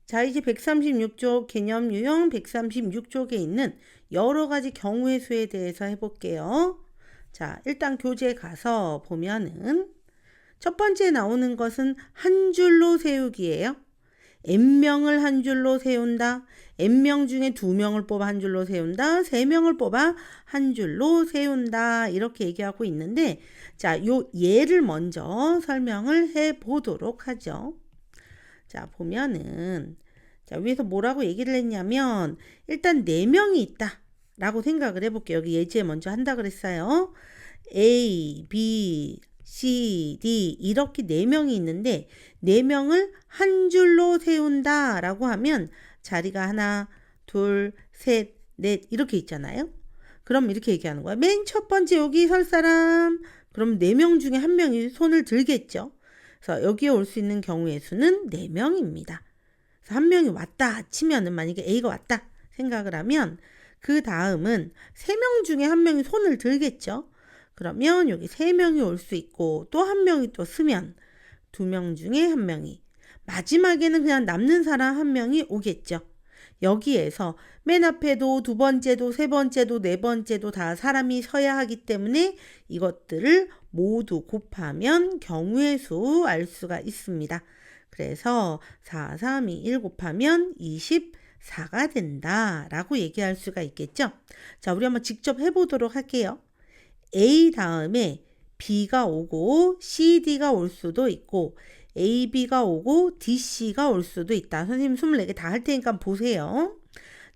자, 이제 136쪽 개념 유형 136쪽에 있는 여러 가지 경우의 수에 대해서 해볼게요. 자, 일단 교재 가서 보면은 첫 번째 나오는 것은 한 줄로 세우기예요. n명을 한 줄로 세운다. n명 중에 2명을 뽑아 한 줄로 세운다. 3명을 뽑아 한 줄로 세운다. 이렇게 얘기하고 있는데, 자, 요 예를 먼저 설명을 해 보도록 하죠. 자, 보면은, 자, 위에서 뭐라고 얘기를 했냐면, 일단 4명이 있다. 라고 생각을 해볼게요. 여기 예제 먼저 한다 그랬어요. A, B, C, D 이렇게 4명이 있는데 4명을 한 줄로 세운다 라고 하면 자리가 하나, 둘, 셋, 넷 이렇게 있잖아요. 그럼 이렇게 얘기하는 거야. 맨 첫 번째 여기 설 사람 그럼 4명 중에 1명이 손을 들겠죠. 그래서 여기에 올 수 있는 경우의 수는 4명입니다. 그래서 1명이 왔다 치면은 만약에 A가 왔다 생각을 하면 그 다음은 3명 중에 1명이 손을 들겠죠. 그러면 여기 3명이 올 수 있고 또 1명이 또 쓰면 2명 중에 1명이 마지막에는 그냥 남는 사람 1명이 오겠죠. 여기에서 맨 앞에도 두 번째도 세 번째도 네 번째도 다 사람이 서야 하기 때문에 이것들을 모두 곱하면 경우의 수 알 수가 있습니다. 그래서 4, 3, 2, 1 곱하면 24가 된다라고 얘기할 수가 있겠죠. 자, 우리 한번 직접 해보도록 할게요. A 다음에 B가 오고 CD가 올 수도 있고 AB가 오고 DC가 올 수도 있다. 선생님 24개 다 할 테니까 보세요.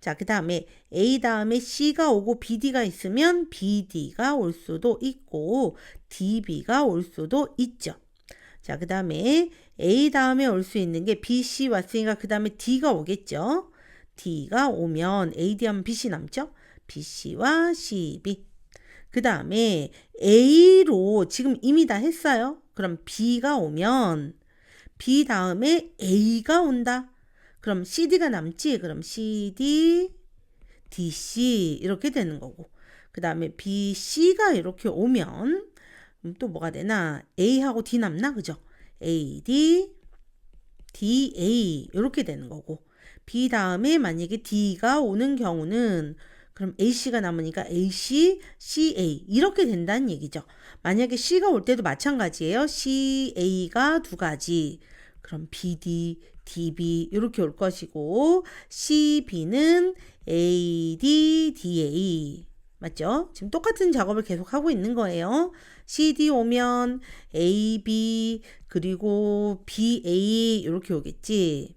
자, 그 다음에 A 다음에 C가 오고 BD가 있으면 BD가 올 수도 있고 DB가 올 수도 있죠. 자, 그 다음에 A 다음에 올 수 있는 게 BC 왔으니까 그 다음에 D가 오겠죠. D가 오면 AD 하면 BC 남죠. BC와 CB. 그 다음에 A로 지금 이미 다 했어요. 그럼 B가 오면 B 다음에 A가 온다. 그럼 CD가 남지? 그럼 CD, DC 이렇게 되는 거고. 그 다음에 BC가 이렇게 오면 또 뭐가 되나? A하고 D 남나? 그죠? AD, DA 이렇게 되는 거고. B 다음에 만약에 D가 오는 경우는 그럼 AC가 남으니까 AC, CA 이렇게 된다는 얘기죠. 만약에 C가 올 때도 마찬가지예요. CA가 2가지. 그럼 BD, DB 이렇게 올 것이고 CB는 AD, DA 맞죠? 지금 똑같은 작업을 계속 하고 있는 거예요. CD 오면 AB 그리고 BA 이렇게 오겠지.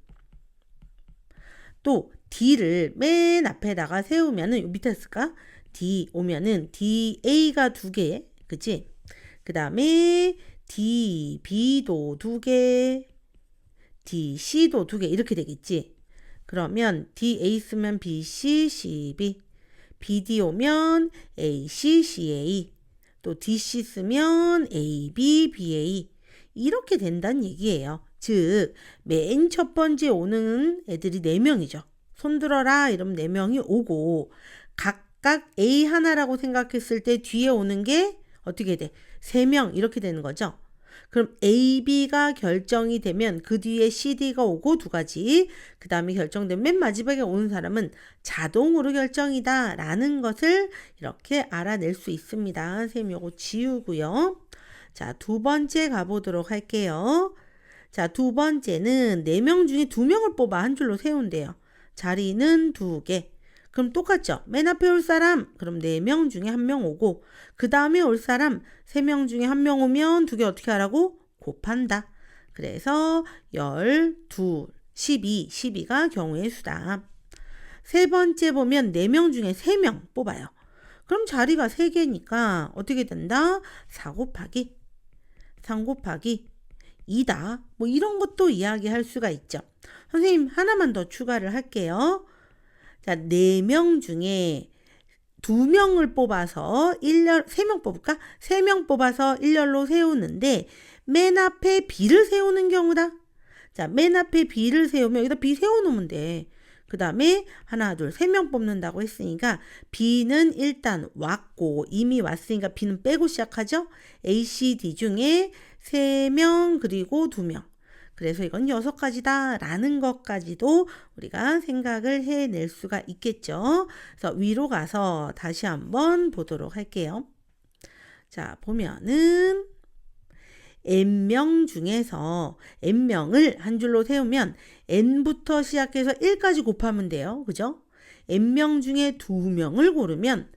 또 D를 맨 앞에다가 세우면은 밑에 쓸까? D 오면은 DA가 2개, 그치? 그 다음에 DB도 2개, DC도 2개 이렇게 되겠지? 그러면 DA 쓰면 BC, CB, BD 오면 AC, CA, 또 DC 쓰면 AB, BA 이렇게 된다는 얘기예요. 즉, 맨 첫 번째 오는 애들이 4명이죠. 손들어라 이러면 4명이 오고 각각 A 하나라고 생각했을 때 뒤에 오는 게 어떻게 돼? 3명 이렇게 되는 거죠. 그럼 A, B가 결정이 되면 그 뒤에 CD가 오고 2가지 그 다음에 결정되면 맨 마지막에 오는 사람은 자동으로 결정이다 라는 것을 이렇게 알아낼 수 있습니다. 선생님 요거 지우고요. 자, 2번째 가보도록 할게요. 자, 2번째는 4명 중에 2명을 뽑아 한 줄로 세운대요. 자리는 2개. 그럼 똑같죠? 맨 앞에 올 사람 그럼 4명 중에 1명 오고 그 다음에 올 사람 3명 중에 1명 오면 2개 어떻게 하라고? 곱한다. 그래서 12, 12가 경우의 수다. 세 번째 보면 4명 중에 3명 뽑아요. 그럼 자리가 3개니까 어떻게 된다? 4 곱하기 3 곱하기 2다. 뭐 이런 것도 이야기할 수가 있죠. 선생님 하나만 더 추가를 할게요. 자, 4명 중에 2명을 뽑아서 3명 뽑을까? 3명 뽑아서 일렬로 세우는데 맨 앞에 B를 세우는 경우다. 자, 맨 앞에 B를 세우면 여기다 B 세워놓으면 돼. 그 다음에 하나, 둘, 3명 뽑는다고 했으니까 B는 일단 왔고 이미 왔으니까 B는 빼고 시작하죠. A, C, D 중에 3명 그리고 2명. 그래서 이건 6가지다 라는 것까지도 우리가 생각을 해낼 수가 있겠죠. 그래서 위로 가서 다시 한번 보도록 할게요. 자, 보면은 n명 중에서 n명을 한 줄로 세우면 n부터 시작해서 1까지 곱하면 돼요. 그죠? n명 중에 2명을 고르면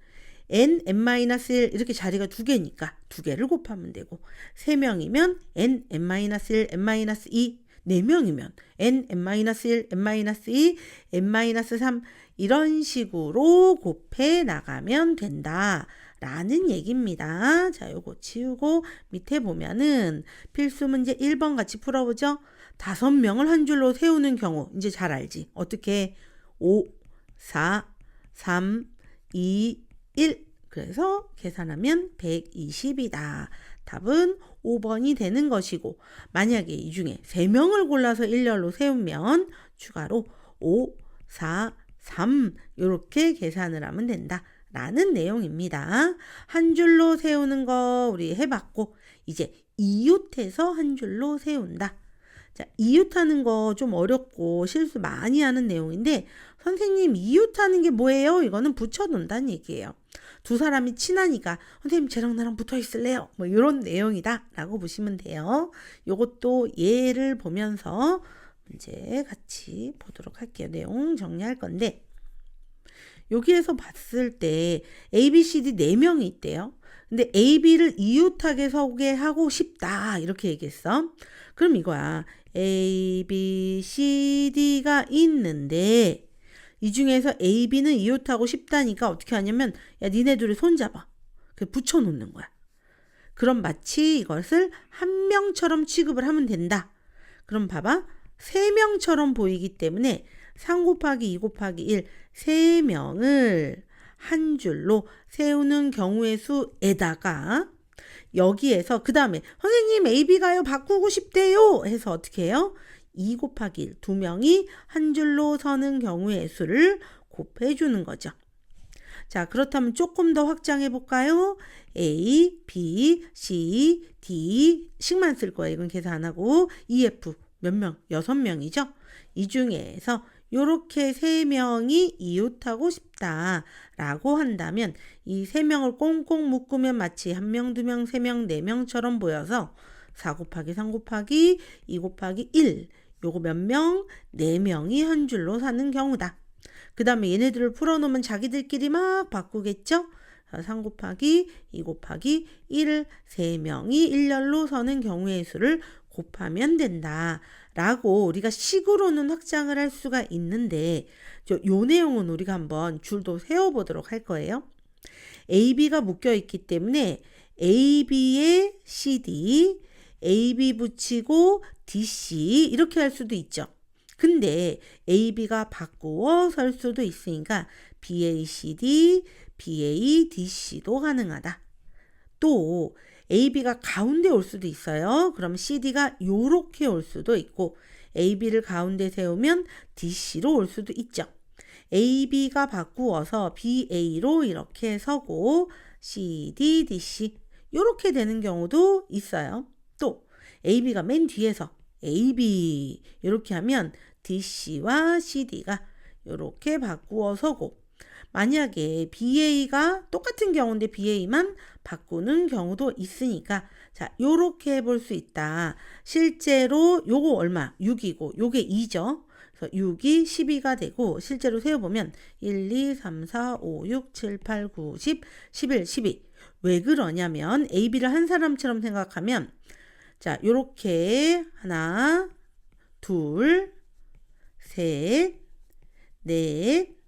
n-1 이렇게 자리가 2개니까 2개를 곱하면 되고 3명이면 n-1, n-2 4명이면 n-1, n-2, n-3 이런 식으로 곱해 나가면 된다 라는 얘기입니다. 자, 요거 지우고 밑에 보면은 필수 문제 1번 같이 풀어보죠. 5명을 한 줄로 세우는 경우 이제 잘 알지. 어떻게 5, 4, 3, 2, 1 그래서 계산하면 120이다. 답은 5번이 되는 것이고 만약에 이 중에 3명을 골라서 일렬로 세우면 추가로 5, 4, 3 이렇게 계산을 하면 된다. 라는 내용입니다. 한 줄로 세우는 거 우리 해봤고 이제 이웃해서 한 줄로 세운다. 자, 이웃하는 거 좀 어렵고 실수 많이 하는 내용인데 선생님 이웃하는 게 뭐예요? 이거는 붙여놓는다는 얘기예요. 두 사람이 친하니까 선생님 쟤랑 나랑 붙어 있을래요? 뭐 이런 내용이다 라고 보시면 돼요. 요것도 예를 보면서 문제 같이 보도록 할게요. 내용 정리할 건데 여기에서 봤을 때 A, B, C, D 4명이 있대요. 근데 A, B를 이웃하게 소개하고 싶다 이렇게 얘기했어. 그럼 이거야. A, B, C, D가 있는데 이 중에서 A, B는 이웃하고 싶다니까 어떻게 하냐면 야 니네 둘이 손잡아. 붙여놓는 거야. 그럼 마치 이것을 한 명처럼 취급을 하면 된다. 그럼 봐봐. 3명처럼 보이기 때문에 3 곱하기 2 곱하기 1 3명을 한 줄로 세우는 경우의 수에다가 여기에서 그 다음에 선생님 AB가요 바꾸고 싶대요 해서 어떻게 해요? 2 곱하기 1 2명이 한 줄로 서는 경우의 수를 곱해주는 거죠. 자, 그렇다면 조금 더 확장해 볼까요? A, B, C, D 식만 쓸 거예요. 이건 계산 안 하고 E, F 몇 명? 6명이죠. 이 중에서 요렇게 3명이 이웃하고 싶다라고 한다면 이 3명을 꽁꽁 묶으면 마치 1명, 2명, 3명, 4명처럼 보여서 4 곱하기 3 곱하기 2 곱하기 1 요거 몇 명? 4명이 한 줄로 사는 경우다. 그 다음에 얘네들을 풀어놓으면 자기들끼리 막 바꾸겠죠? 3 곱하기 2 곱하기 1을 3명이 일렬로 서는 경우의 수를 곱하면 된다. 라고 우리가 식으로는 확장을 할 수가 있는데 요 내용은 우리가 한번 줄도 세워보도록 할 거예요. AB가 묶여 있기 때문에 AB에 CD, AB 붙이고 DC 이렇게 할 수도 있죠. 근데 AB가 바꾸어 설 수도 있으니까 BACD, BADC도 가능하다. 또 AB가 가운데 올 수도 있어요. 그럼 CD가 요렇게 올 수도 있고 AB를 가운데 세우면 DC로 올 수도 있죠. AB가 바꾸어서 BA로 이렇게 서고 CD, DC 요렇게 되는 경우도 있어요. 또 AB가 맨 뒤에서 AB 이렇게 하면 DC와 CD가 이렇게 바꾸어 서고 만약에 BA가 똑같은 경우인데 BA만 바꾸는 경우도 있으니까 자 요렇게 해볼 수 있다. 실제로 요거 얼마? 6이고 요게 2죠. 그래서 6이 12가 되고 실제로 세어보면 1, 2, 3, 4, 5, 6, 7, 8, 9, 10, 11, 12 왜 그러냐면 AB를 한 사람처럼 생각하면 자 요렇게 하나 둘 셋 넷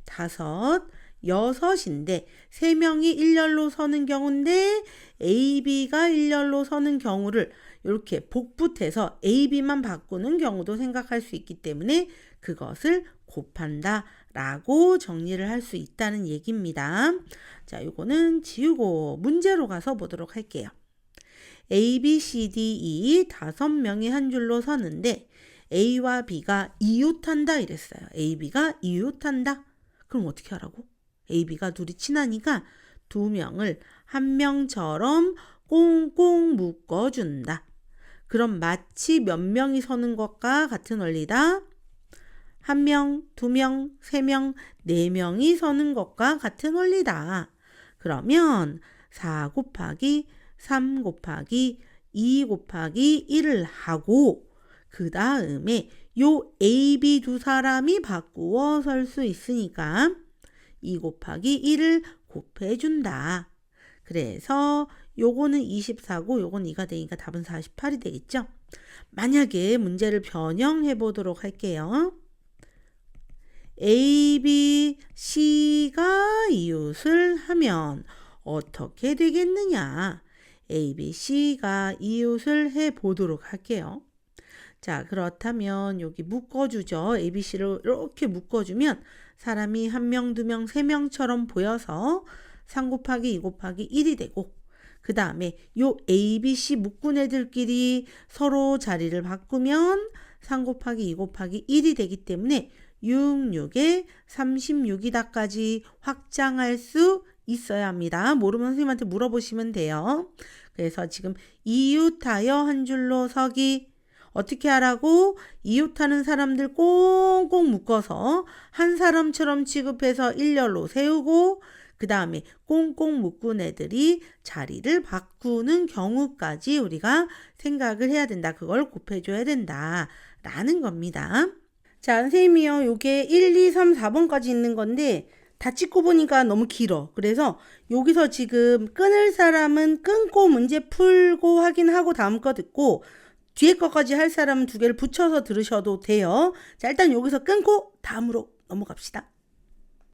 다섯, 여섯인데 3명이 일렬로 서는 경우인데 AB가 일렬로 서는 경우를 이렇게 복붙해서 AB만 바꾸는 경우도 생각할 수 있기 때문에 그것을 곱한다 라고 정리를 할 수 있다는 얘기입니다. 자, 요거는 지우고 문제로 가서 보도록 할게요. A, B, C, D, E 5명이 한 줄로 서는데 A와 B가 이웃한다 이랬어요. A, B가 이웃한다. 그럼 어떻게 하라고? A, B가 둘이 친하니까 2명을 한 명처럼 꽁꽁 묶어준다. 그럼 마치 몇 명이 서는 것과 같은 원리다. 1명, 2명, 3명, 4명이 서는 것과 같은 원리다. 그러면 4 곱하기 3 곱하기 2 곱하기 1을 하고 그 다음에 요 A, B 두 사람이 바꾸어 설 수 있으니까 2 곱하기 1을 곱해준다. 그래서 요거는 24고 요건 2가 되니까 답은 48이 되겠죠? 만약에 문제를 변형해 보도록 할게요. A, B, C가 이웃을 하면 어떻게 되겠느냐? A, B, C가 이웃을 해 보도록 할게요. 자, 그렇다면 여기 묶어주죠. A, B, C를 이렇게 묶어주면 사람이 1명, 2명, 3명처럼 보여서 3 곱하기 2 곱하기 1이 되고 그 다음에 요 A, B, C 묶은 애들끼리 서로 자리를 바꾸면 3 곱하기 2 곱하기 1이 되기 때문에 6, 6에 36이다까지 확장할 수 있어야 합니다. 모르면 선생님한테 물어보시면 돼요. 그래서 지금 이웃하여 한 줄로 서기 어떻게 하라고? 이웃하는 사람들 꽁꽁 묶어서 한 사람처럼 취급해서 일렬로 세우고 그 다음에 꽁꽁 묶은 애들이 자리를 바꾸는 경우까지 우리가 생각을 해야 된다. 그걸 곱해줘야 된다. 라는 겁니다. 자, 선생님이요. 요게 1, 2, 3, 4번까지 있는 건데 다 찍고 보니까 너무 길어. 그래서 여기서 지금 끊을 사람은 끊고 문제 풀고 확인하고 다음 거 듣고 뒤에 거까지 할 사람은 2개를 붙여서 들으셔도 돼요. 자, 일단 여기서 끊고 다음으로 넘어갑시다.